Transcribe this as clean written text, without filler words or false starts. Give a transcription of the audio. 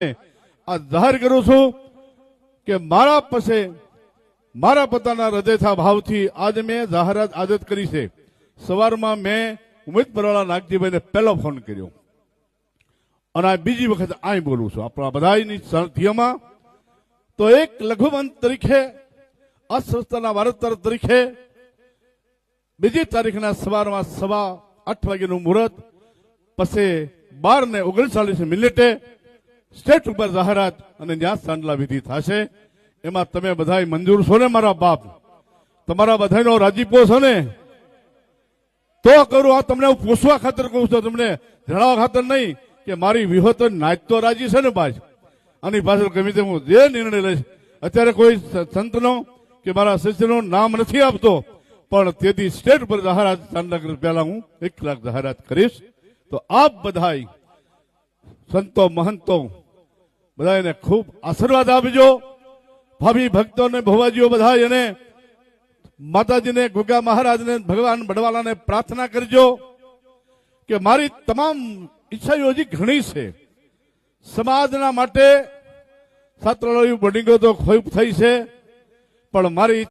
આ જાહેર કરું છું કે મારા પાસે મારા પોતાના હૃદયના ભાવથી આજે મેં જાહેરાત આદત કરી છે। સવારમાં મેં ઉમેદ પરવાળા નાગજીભાઈને પહેલો ફોન કર્યો અને આ બીજી વખત અહીં બોલું છું આપણા બધાની સાનિધ્યમાં। તો એક લઘુમંત તરીકે આ સંસ્થાના વારસદાર તરીકે બીજી તારીખના સવારમાં 8:15 વાગ્યાનું મુહૂર્ત, પછી 12:39 મિનિટે સ્ટેટ ઉપર જાહેરાત અને ત્યાં સાંડલા વિધિ થશે। એમાં તમે બધા મંજૂર છો ને મારા બાપ? તમારા બધાનો રાજીપો છે ને? તો કરું। આ તમને હું પૂછવા ખાતર કહું છું, તમને જણાવવા ખાતર નહીં કે મારી વિહોત નાચ તો રાજી છે ને બાજ। આની પાછળ ગમે તે હું જે નિર્ણય લઈશ, અત્યારે કોઈ સંતનો કે મારા શિષ્યનું નામ નથી આપતો, પણ તેથી સ્ટેટ પર જાહેરાત ચાંદનગર પહેલા હું 1 લાખ જાહેરાત કરીશ। તો આપ બધા સંતો મહંતો બધાને ખૂબ આશીર્વાદ આપજો। ભાવિ ભક્તોને ભવાજીઓ બધા એને માતાજીને ગુગા મહારાજને ભગવાન બડવાલાને પ્રાર્થના કરજો કે મારી તમામ ઈચ્છાઓ હજી ઘણી છે સમાજના માટે। છાત્રાલય બોર્ડિંગો તો ખૂબ થઈ છે, પણ મારી